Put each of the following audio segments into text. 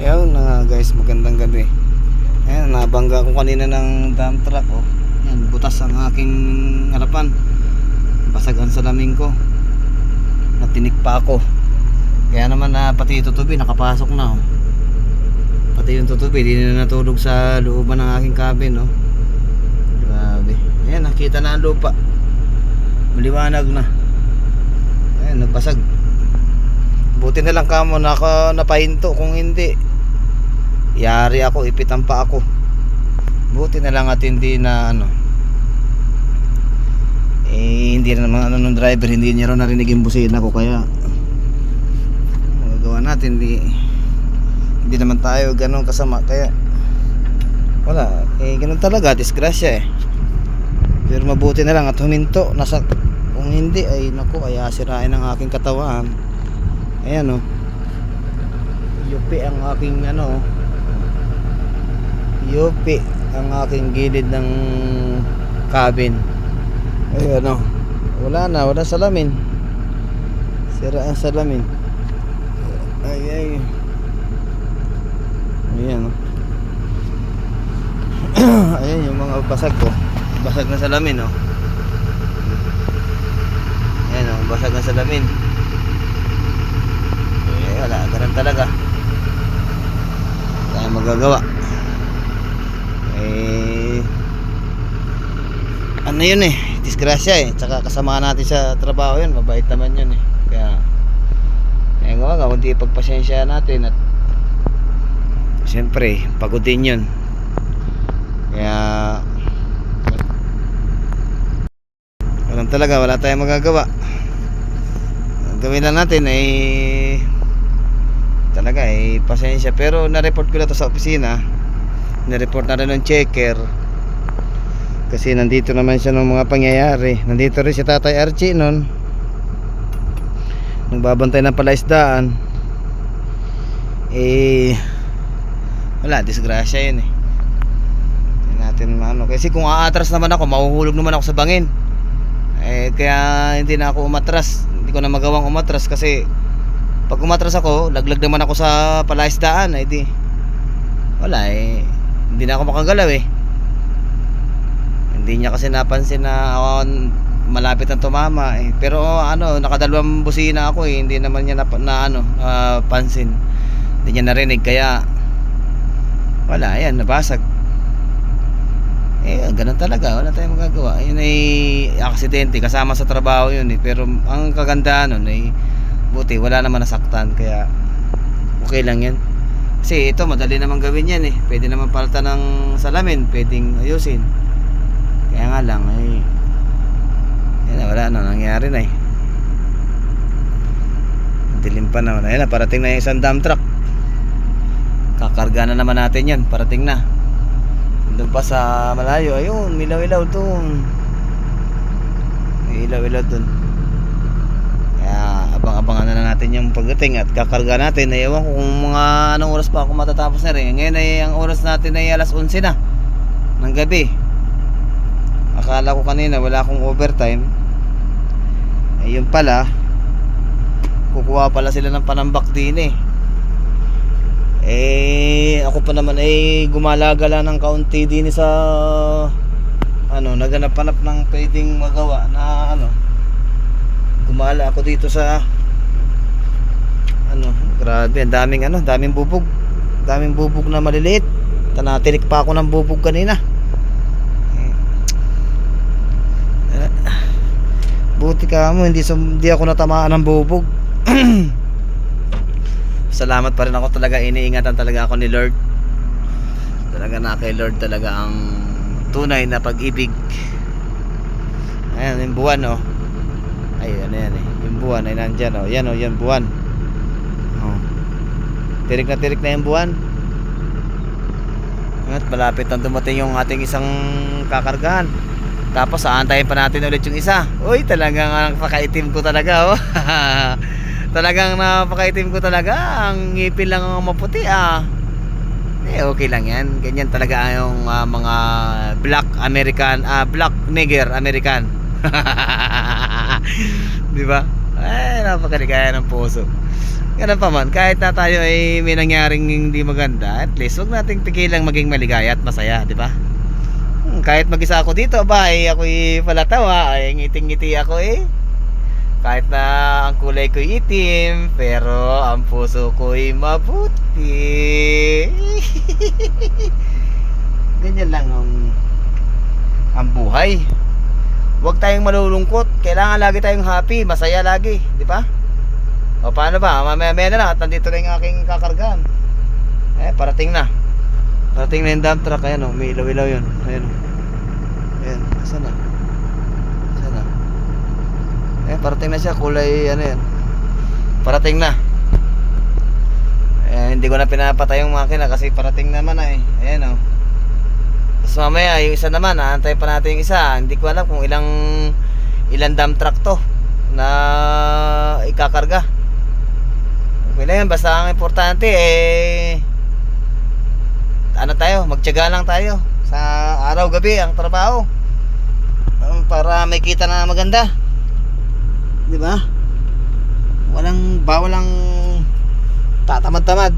Ayun na guys, magandang gabi. Ayan, nabangga ko kanina ng dump truck. Oh. Ayan, butas ang aking harapan. Basag ang salamin ko. Natinik pa ako. Kaya naman pati yung tutubi nakapasok na. Oh. Pati yung tutubi di na natulog sa looban ng aking cabin. Oh. Grabe. Ayan, nakita na ang lupa. Maliwanag na. Ayan, nagbasag. Buti na lang kamo napahinto. Kung hindi, yari ako, ipitan pa ako. Buti na lang at hindi na hindi na naman ng driver, hindi niya raw narinig yung busina ko. Kaya magagawa natin, hindi naman tayo ganun kasama. Kaya wala, ganun talaga, disgrasya pero mabuti na lang at huminto. Kung hindi ay naku, ay asirain ang aking katawan. Ayan o, yupi ang aking yupi ang aking gilid ng cabin. Ayun wala salamin, sira ang salamin. Ayan ayan yung mga basag ko, basag na salamin. Ayan basag na salamin. Wala, ganun talaga. Wala tayong magagawa. Ano yun disgrasya tsaka kasama natin sa trabaho yun, mabait naman yun kaya gawa kundi pagpasensya natin at siyempre pagod din yun. Kaya ganun talaga, wala tayong magagawa. Ang gawin lang natin talaga pasensya. Pero na-report ko na to sa opisina, na-report na rin ng checker kasi nandito naman siya ng mga pangyayari. Nandito rin si Tatay Archie nun, nagbabantay ng palaisdaan. Wala, disgrasya yun hindi natin kasi kung aatras naman ako, mahuhulog naman ako sa bangin. Kaya hindi na ako umatras, hindi ko na magawang umatras kasi pag umatras ako, laglag naman ako sa palaisdaan. Wala hindi na ako makagalaw Hindi niya kasi napansin na malapit na tumama pero nakadalawang busina ako hindi naman niya pansin. Hindi niya narinig kaya wala, nabasag. Ganun talaga, wala tayong magagawa. Yun aksidente, kasama sa trabaho yun pero ang kagandahan nun buti wala naman nasaktan, kaya okay lang yan. Kasi ito madali naman gawin yan pwede naman palitan ng salamin, pwedeng ayusin. Kaya nga lang wala na, nangyari na dilim pa naman. Ayan na, parating na yung isang dump truck. Kakarga na naman natin yan, parating na. Doon pa sa malayo, ayun, ilaw-ilaw doon. May ilaw-ilaw doon. Kaya abang-abangan na natin yung pagdating at kakarga natin. Ewan ko kung mga anong oras pa ako matatapos na rin. Ngayon ang oras natin ay alas 11 na ng gabi. Akala ko kanina wala akong overtime. Yun pala, kukuha pala sila ng panambak din ako pa naman gumalagala ng kaunti din sa naganap-hanap ng pwedeng magawa na gumala ako dito sa grabe, ang daming bubog. Daming bubog na maliliit. Tanatilik pa ako ng bubog kanina. Buti ka mo hindi ako natamaan ng bubog. Salamat pa rin ako talaga, iniingatan talaga ako ni Lord. Talaga na kay Lord talaga ang tunay na pag-ibig. Ayan yung buwan ayun yung buwan ay nandyan yan yung buwan tirik na yung buwan. At malapit na dumating yung ating isang kakargahan. Tapos aantayin pa natin ulit yung isa. Uy, talagang napakaitim ko talaga talagang napakaitim ko talaga. Ang ngipin lang ang maputi okay lang yan. Ganyan talaga yung mga black American, black nigger American. Di ba? Napakaligaya ng puso. Ganun pa man, kahit na tayo ay may nangyaring hindi maganda, at least wag nating pigilang maging maligaya at masaya, di ba? Kahit mag-isa ako dito, ba, ay ako'y palatawa, ay ngiting-ngiti ako eh. Kahit na ang kulay ko'y itim, pero ang puso ko'y mabuti. Ganyan lang ang buhay. Huwag tayong malulungkot. Kailangan lagi tayong happy, masaya lagi, di ba? O paano ba? Mamaya na lang at nandito na yung aking kakargahan. Parating na. Parating na yung dump truck. Ayan o, may ilaw-ilaw yun. Ayan o. Ayan, saan na? Saan na? Parating na siya, kulay ano yan. Parating na. Hindi ko na pinapatay yung makina kasi parating naman na eh. Ayan o. Tapos mamaya yung isa naman, aantayin pa natin yung isa. Hindi ko alam kung ilang dump truck to na ikakarga. Okay lang yan, basta ang importante ano tayo, magtiyaga lang tayo sa araw gabi ang trabaho para may kita na maganda, di ba? Walang tatamad-tamad,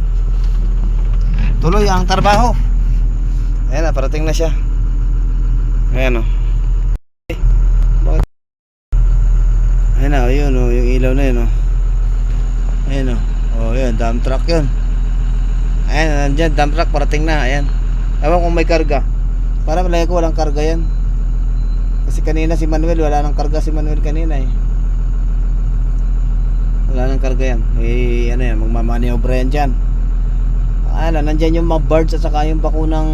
tuloy ang trabaho. Ayan na, parating na siya. Ayan o. Ayan na, yun o, yung ilaw na yun o. Ayan o. O yun, dump truck yun. Ayan, nandyan, dump truck, parating na. Ayan. Ewan kung may karga. Para malaya ko walang karga yan. Kasi kanina si Manuel, wala nang karga si Manuel kanina eh. Wala nang karga yan. Ano yan, magmamaniobra yan dyan. Nandyan yung mga birds at saka yung bakunang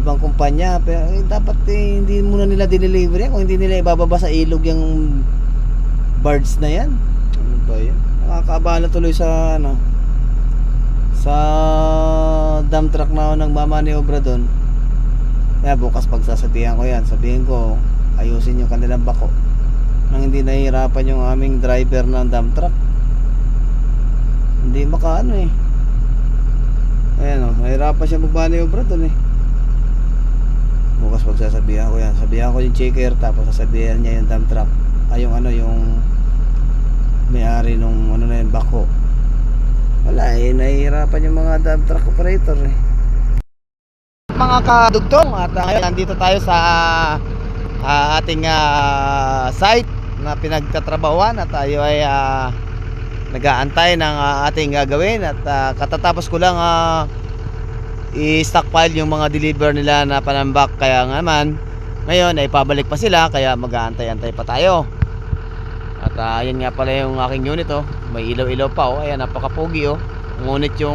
ibang kumpanya. Pero dapat hindi muna nila dineliver yan. Kung hindi nila ibababa sa ilog yung birds na yan. Ano ba yan? Nakakaabala tuloy sa sa dump truck na nagmamaniobra doon. Kaya bukas pagsasabihan ko yan, sabihin ko ayusin yung kanilang bako nang hindi nahihirapan yung aming driver ng dump truck. Hindi makaano eh. Ayan o, nahihirapan siya magmaniobra doon eh. Bukas pagsasabihan ko yan, sabihan ko yung checker, tapos sasabihan niya yung dump truck yung may-ari nung na yun, bako. Wala eh, nahihirapan yung mga dump truck operator eh. Mga kadugtong, at ngayon nandito tayo sa ating site na pinagtatrabahuan at tayo ay nag-aantay ng ating gagawin at katatapos ko lang i-stockpile yung mga deliver nila na panambak, kaya nga naman ngayon ay pabalik pa sila, kaya mag-aantay-antay pa tayo. At yan nga pala yung aking unit oh. May ilaw-ilaw pa oh. Ayan, napakapogi oh. Ngunit yung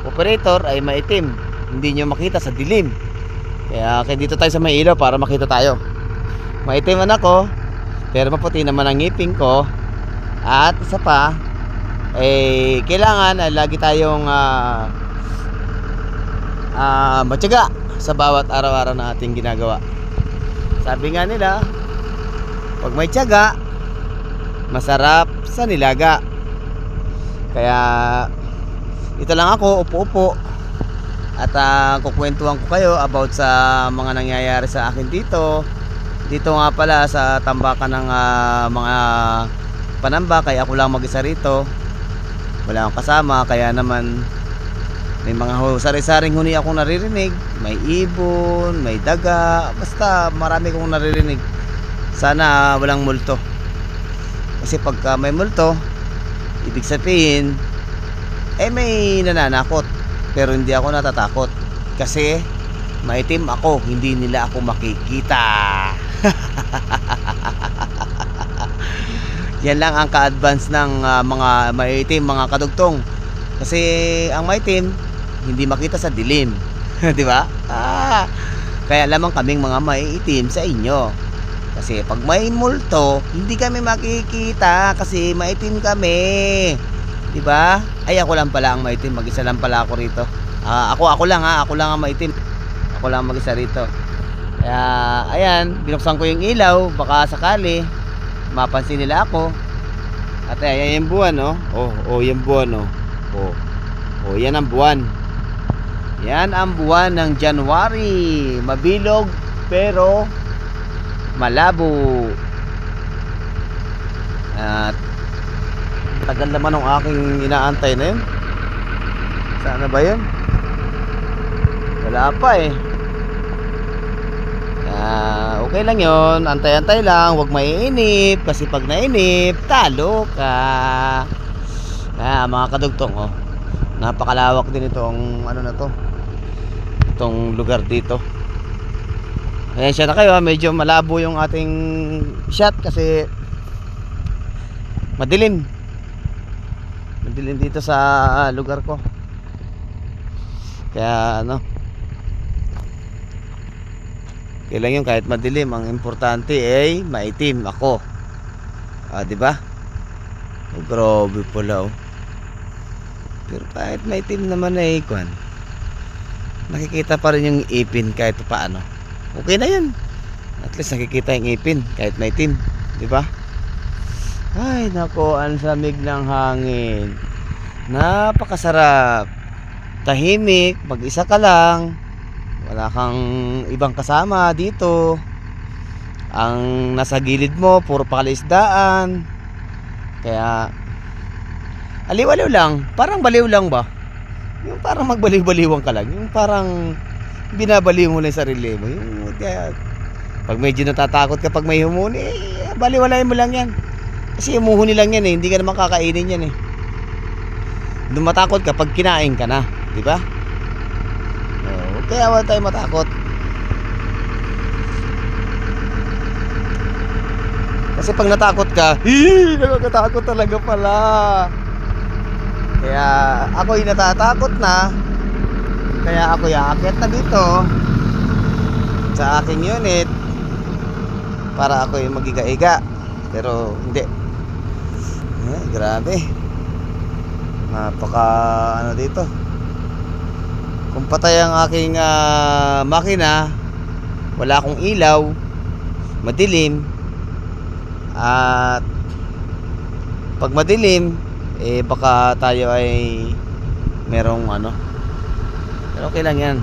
operator ay maitim, hindi nyo makita sa dilim. Kaya dito tayo sa may ilaw para makita tayo. Maitim man ako, pero maputi naman ang ngipin ko. At isa pa, kailangan lagi tayong matyaga sa bawat araw-araw na ating ginagawa. Sabi nga nila, pag may tiyaga, masarap sa nilaga. Kaya ito lang ako, upo-upo at kukwentuhan ko kayo about sa mga nangyayari sa akin dito nga pala sa tambakan ng mga panamba. Kaya ako lang mag-isa rito, wala akong kasama, kaya naman may mga sari-saring huni akong naririnig. May ibon, may daga, basta marami kong naririnig. Sana walang multo, kasi pagka may multo, ibig sabihin may nananakot. Pero hindi ako natatakot kasi maitim ako, hindi nila ako makikita. Yan lang ang ka-advance ng mga maitim, mga kadugtong. Kasi ang maitim hindi makita sa dilim. Di ba? Kaya lamang kaming mga maitim sa inyo. Kasi pag may multo, hindi kami makikita kasi maitim kami. Di ba? Ay, ako lang pala ang maitim, mag-isa lang pala ako rito. Ako lang ang maitim. Ako lang mag-isa rito. Kaya ayan, binuksan ko yung ilaw, baka sakali mapansin nila ako. At ayan yung buwan yung buwan yan ang buwan. Yan ang buwan ng January. Mabilog pero malabo. At Tagal naman ng aking inaantay na yun. Sana ba yun? Wala pa eh. Okay lang yun. Antay-antay lang. Huwag maiinip. Kasi pag nainip, talo ka. Mga kadugtong, oh, napakalawak din itong ano na to, itong lugar dito. Ayan siya na kayo. Medyo malabo yung ating shot kasi madilim dito sa lugar ko. Kaya ano, kailan yun, kahit madilim, ang importante ay maitim ako. Di ba? Oh, grabe pala oh. Pero kahit maitim naman ay kwan, nakikita pa rin yung ipin kahit paano. Okay na yan. At least nakikita yung ipin kahit maitim, di ba? Ay nako, ang lamig ng hangin. Napakasarap. Tahimik, mag-isa ka lang. Wala kang ibang kasama dito. Ang nasa gilid mo puro pakalisdaan. Kaya aliw-aliw lang. Parang baliw lang ba? Yung parang magbaliw-baliwang ka lang. Yung parang binabaliw mo lang yung sarili mo. Yung kaya, pag medyo natatakot ka pag may humuni, baliwalain mo lang yan. Kasi umuhuni lang yan eh. Hindi ka naman kakainin yan eh. Doon matakot ka pag kinain ka na, di ba? Kaya wala tayo matakot. Kasi pag natakot ka, nakakatakot talaga pala. Kaya ako'y natatakot na. Kaya ako'y aakyat na dito sa aking unit para ako'y magiga-iga. Pero hindi. Grabe. Napaka ano dito. Kung patay ang aking makina, wala akong ilaw, madilim, at pag madilim baka tayo ay merong ano. Pero okay lang yan.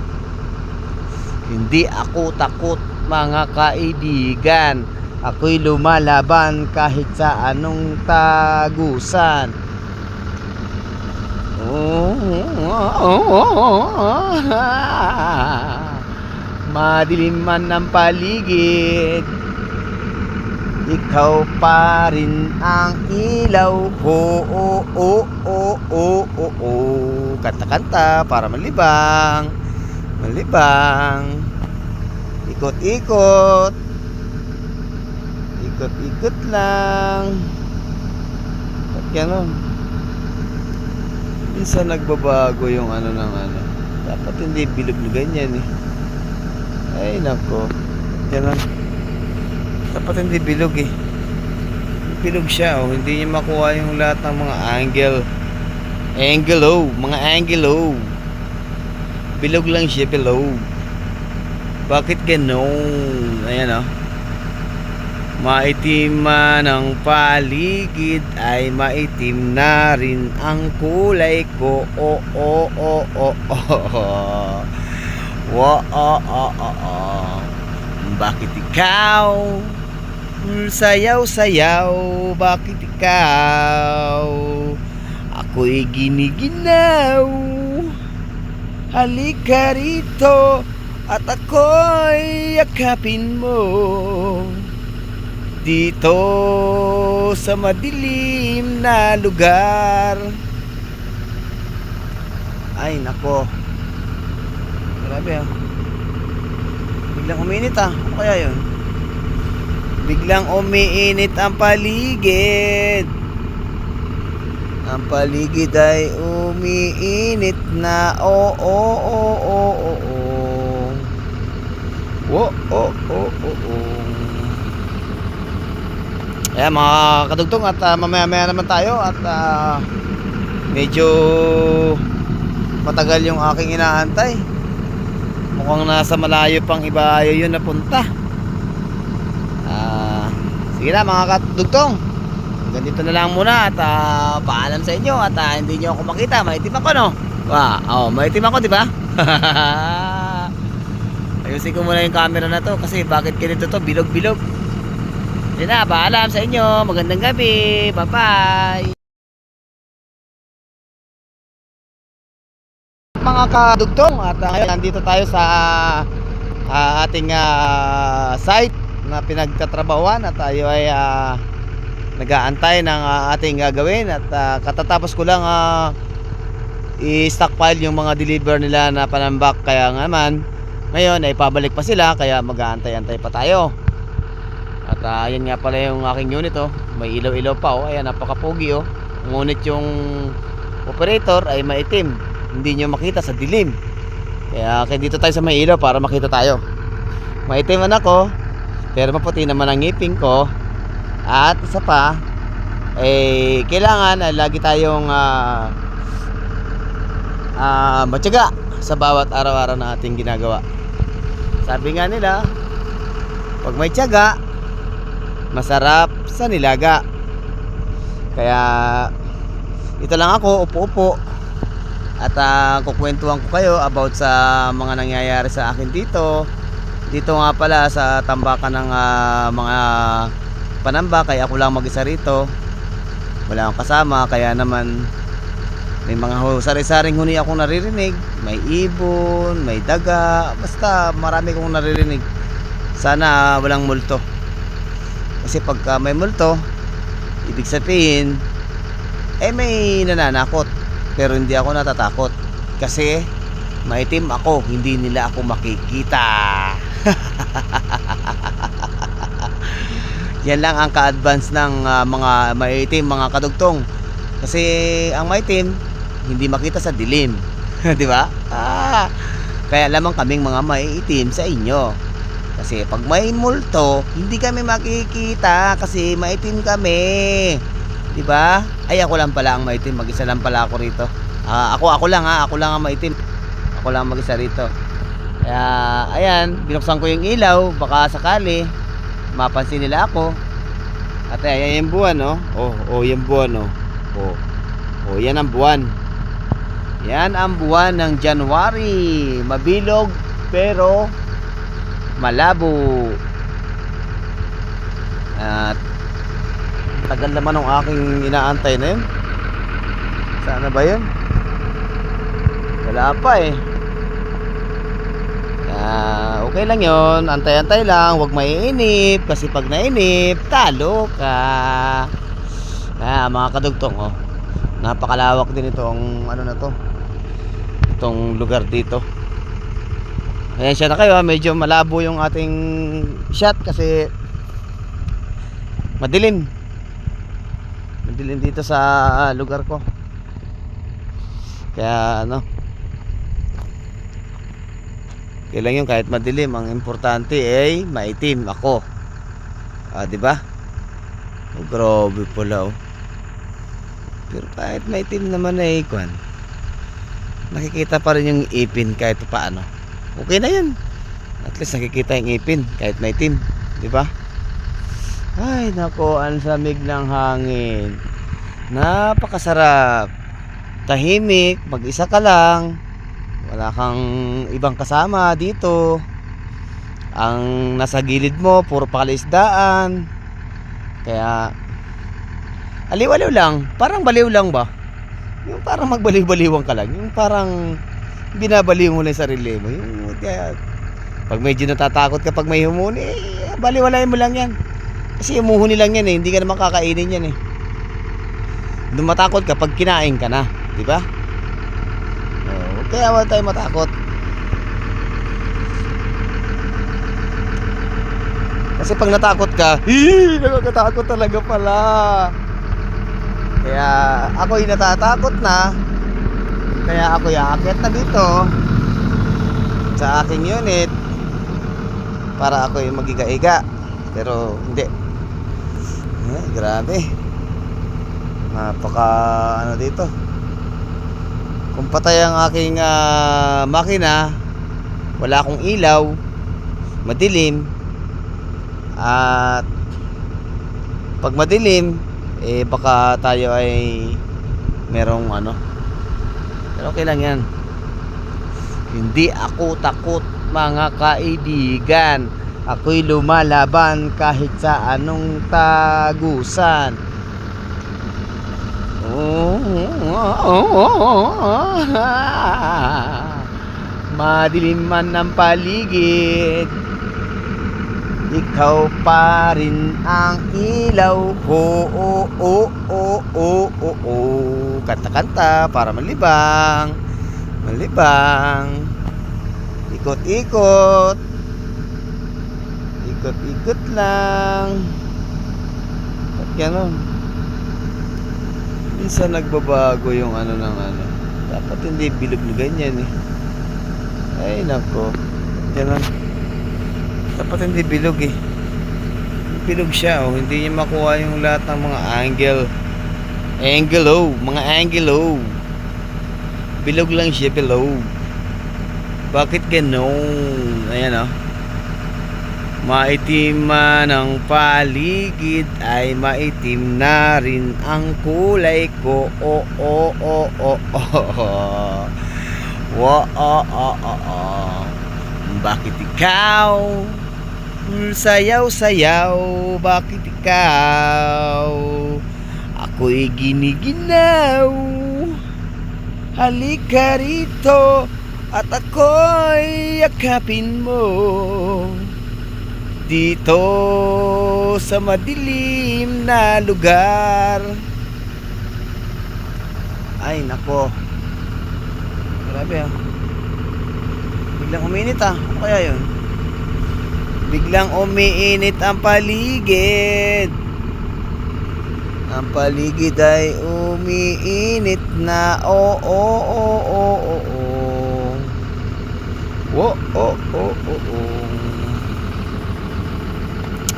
Hindi ako takot mga kaibigan. Ako'y lumalaban kahit sa anong tagusan. Madilim man ang paligid, ikaw pa rin ang ilaw ko. Kanta-kanta para malibang. Ikot-ikot. Ikot-ikot lang. Ba't gano'n? Minsan nagbabago yung ano ng ano. Dapat hindi bilog-lugan yan eh. Ay nako. Ganun. Dapat hindi bilog eh. Bilog siya oh. Hindi niya makuha yung lahat ng mga angle. Mga angle. Bilog lang siya below. Bakit ganon? Ayan oh. Maitim man ang paligid ay maitim na rin ang kulay ko. Bakit ikaw sayaw-sayaw? Bakit ikaw ako'y giniginaw? Halika rito at ako'y yakapin mo dito sa madilim na lugar. Ay nako, grabe ah. Biglang uminit ah. Ano kaya yun? Biglang umiinit ang paligid. Ang paligid ay umiinit na. Ayan mga kadugtong, at mamaya-maya naman tayo at medyo matagal yung aking inaantay. Mukhang nasa malayo pang ibayo yun napunta. Sige na mga kadugtong, ganito na lang muna at paalam sa inyo at hindi nyo ako makita. Maitim ako no? Maitim ako diba? Ayusin ko muna yung camera na to kasi bakit ganito to, bilog-bilog. Sige na, paalam sa inyo. Magandang gabi. Bye-bye. mga kadugtong, at ngayon nandito tayo sa ating site na pinagtatrabahuan at tayo ay nag-aantay ng ating gagawin at katatapos ko lang i-stockpile yung mga deliver nila na panambak, kaya nga naman ngayon ay pabalik pa sila kaya mag-aantay-antay pa tayo. At ayan nga pala yung aking unit, oh. May ilaw-ilaw pa, oh. Ayan, napakapugi, oh. Ngunit yung operator ay maitim, hindi nyo makita sa dilim. Kaya dito tayo sa may ilaw para makita tayo. Maitim man ako, pero maputi naman ang ngipin ko. At isa pa, kailangan ay lagi tayong matyaga sa bawat araw-araw na ating ginagawa. Sabi nga nila, pag may tiyaga, masarap sa nilaga. Kaya ito lang ako, upo-upo, at kukwentuhan ko kayo about sa mga nangyayari sa akin dito. Dito nga pala sa tambakan ng mga panambak, kaya ako lang mag-isa rito. Wala akong kasama, kaya naman may mga sari-saring huni akong naririnig. May ibon, may daga, basta marami kong naririnig. Sana walang multo. Kasi pagka may multo, ibig sabihin may nananakot. Pero hindi ako natatakot kasi maitim ako, hindi nila ako makikita. Yan lang ang ka-advance ng mga maitim, mga kadugtong. Kasi ang maitim hindi makita sa dilim. Di ba? Kaya lamang kaming mga maiitim sa inyo. Kasi pag may multo, hindi kami makikita kasi maitim kami. Di ba? Ay, ako lang pala ang maitim, mag-isa lang pala ako rito. Ako lang ang maitim. Ako lang mag-isa rito. Kaya ayan, binuksan ko yung ilaw, baka sakali mapansin nila ako. At ayan yung buwan, oh. Oh, yung buwan, oh. Oh, yan ang buwan. Yan ang buwan ng January. Mabilog pero malabo. At tagal naman ng aking inaantay na yun. Sana ba yun? Wala pa eh. Okay lang yun. Antay-antay lang. Huwag maiinip. Kasi pag nainip, talo ka. Mga kadugtong, oh. Napakalawak din itong ano na to, itong lugar dito. Ayan siya na kayo, medyo malabo yung ating shot kasi madilim dito sa lugar ko. Kaya kailan yun, kahit madilim, ang importante ay maitim ako. Di ba? Grabe pala, oh. Pero kahit maitim naman ay nakikita pa rin yung ipin kahit paano. Okay na yun. At least nakikita yung ipin kahit maitim, di ba? Ay nako, ang lamig ng hangin. Napakasarap. Tahimik, mag-isa ka lang. Wala kang ibang kasama dito. Ang nasa gilid mo puro pakalisdaan. Kaya aliw-aliw lang, parang baliw lang ba? Yung parang magbaliw-baliwang ka lang. Yung parang binabaliw mo lang yung sarili mo. Yung pag medyo natatakot kapag may humuni, baliwalain mo lang yan. Kasi umuhuni lang yan eh, hindi ka naman kakainin yan eh. Doon matakot ka pag kinain ka na, di ba? Kaya wala tayo matakot. Kasi pag natakot ka, nakakatakot talaga pala. Kaya ako'y natatakot na. Kaya ako'y aakyat na dito sa aking unit para ako'y magiga-iga. Pero hindi. Grabe. Napaka dito. Kung patay ang aking makina, wala akong ilaw, madilim. At pag madilim, baka tayo ay merong pero okay lang yan. Hindi ako takot, mga kaibigan. Ako'y lumalaban kahit sa anong tagusan. Madilim man ang paligid, ikaw pa rin ang ilaw ko. Kanta-kanta para malibang. Malibang. Ikot-ikot. Ikot-ikot lang. Ba't ganon? Minsan nagbabago yung ano ng ano. Dapat hindi bilog na ganyan eh. Ay nako. Ganon. Dapat hindi bilog eh. Bilog siya oh. Hindi niya makuha yung lahat ng mga angle. Angle oh. Mga angle oh. Bilog lang siya below. Bakit ganon? Ayan oh. Maitim man ang paligid, ay maitim na rin ang kulay ko. Bakit ikaw sayaw-sayaw? Bakit ikaw ako'y giniginaw? Halika rito at ako'y yakapin mo dito sa madilim na lugar. Ay nako, grabe ah. Biglang uminit ah. Ano kaya yun? Biglang umiinit ang paligid. Ang paligid ay umiinit na.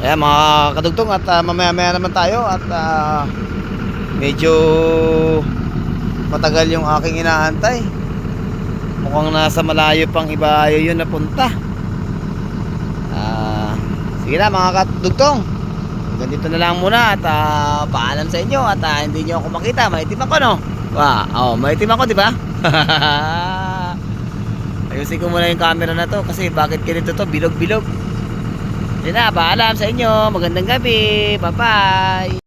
Ayan mga kadugtong, at mamaya-maya naman tayo at medyo matagal yung aking inaantay. Mukhang nasa malayo pang iba yun na punta. Sige na mga kadugtong, ganito na lang muna at paalam sa inyo at hindi nyo ako makita. Maitim ako no? Maitim ako diba? Ayusin ko muna yung camera na to kasi bakit ganito to, bilog-bilog. Yun na, paalam sa inyo. Magandang gabi. Bye-bye.